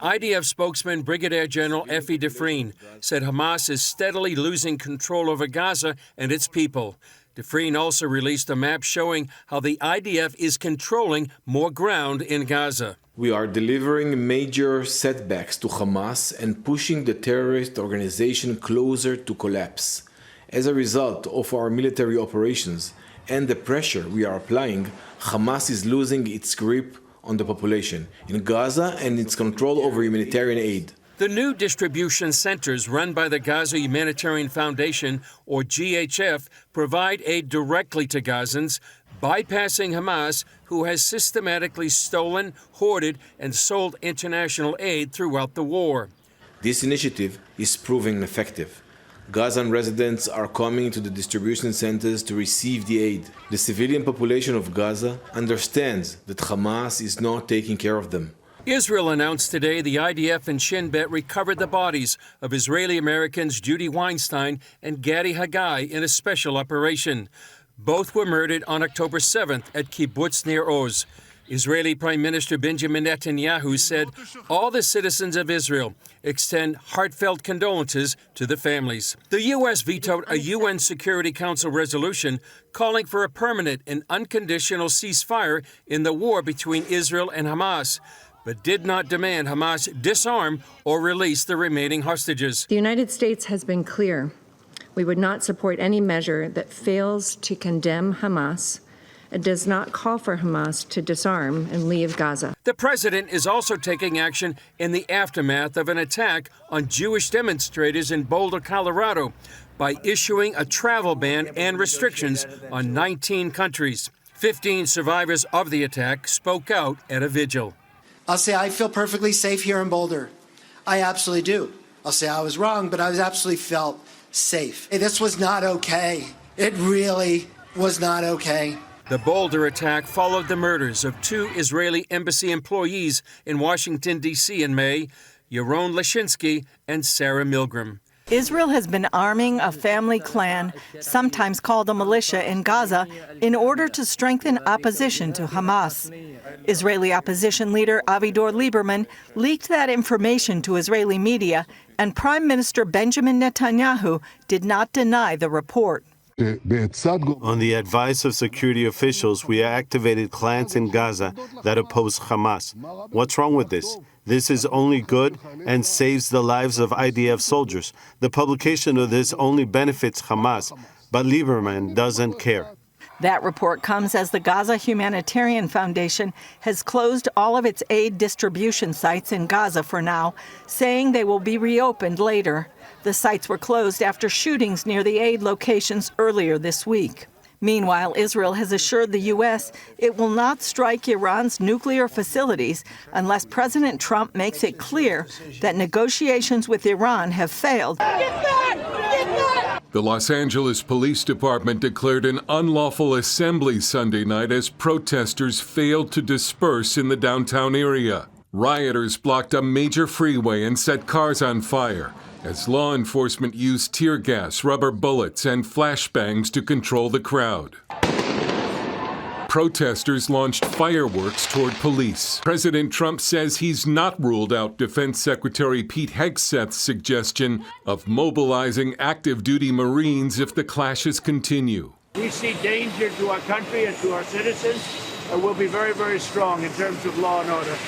IDF spokesman Brigadier General Effie Dufresne said Hamas is steadily losing control over Gaza and its people. Dufresne also released a map showing how the IDF is controlling more ground in Gaza. We are delivering major setbacks to Hamas and pushing the terrorist organization closer to collapse. As a result of our military operations and the pressure we are applying, Hamas is losing its grip on the population in Gaza and its control over humanitarian aid. The new distribution centers run by the Gaza Humanitarian Foundation, or GHF, provide aid directly to Gazans, bypassing Hamas, who has systematically stolen, hoarded, and sold international aid throughout the war. This initiative is proving effective. Gazan residents are coming to the distribution centers to receive the aid. The civilian population of Gaza understands that Hamas is not taking care of them. Israel announced today the IDF and Shin Bet recovered the bodies of Israeli Americans Judy Weinstein and Gadi Haggai in a special operation. Both were murdered on October 7th at Kibbutz Nir Oz. Israeli Prime Minister Benjamin Netanyahu said all the citizens of Israel extend heartfelt condolences to the families. The U.S. vetoed a UN Security Council resolution calling for a permanent and unconditional ceasefire in the war between Israel and Hamas, but did not demand Hamas disarm or release the remaining hostages. The United States has been clear. We would not support any measure that fails to condemn Hamas. It does not call for Hamas to disarm and leave Gaza. The president is also taking action in the aftermath of an attack on Jewish demonstrators in Boulder, Colorado, by issuing a travel ban and restrictions on 19 countries. 15 survivors of the attack spoke out at a vigil. I'll say I feel perfectly safe here in Boulder. I absolutely do. I'll say I was wrong, but I was absolutely felt safe. Hey, this was not okay. It really was not okay. The Boulder attack followed the murders of 2 Israeli embassy employees in Washington, D.C. in May, Yaron Lashinsky and Sarah Milgram. Israel has been arming a family clan, sometimes called a militia, in Gaza in order to strengthen opposition to Hamas. Israeli opposition leader Avigdor Lieberman leaked that information to Israeli media, and Prime Minister Benjamin Netanyahu did not deny the report. On the advice of security officials, we activated clans in Gaza that oppose Hamas. What's wrong with this? This is only good and saves the lives of IDF soldiers. The publication of this only benefits Hamas, but Lieberman doesn't care. That report comes as the Gaza Humanitarian Foundation has closed all of its aid distribution sites in Gaza for now, saying they will be reopened later. The sites were closed after shootings near the aid locations earlier this week. Meanwhile, Israel has assured the U.S. it will not strike Iran's nuclear facilities unless President Trump makes it clear that negotiations with Iran have failed. The Los Angeles Police Department declared an unlawful assembly Sunday night as protesters failed to disperse in the downtown area. Rioters blocked a major freeway and set cars on fire as law enforcement used tear gas, rubber bullets, and flashbangs to control the crowd. Protesters launched fireworks toward police. President Trump says he's not ruled out Defense Secretary Pete Hegseth's suggestion of mobilizing active-duty Marines if the clashes continue. We see danger to our country and to our citizens, and we'll be very, very strong in terms of law and order.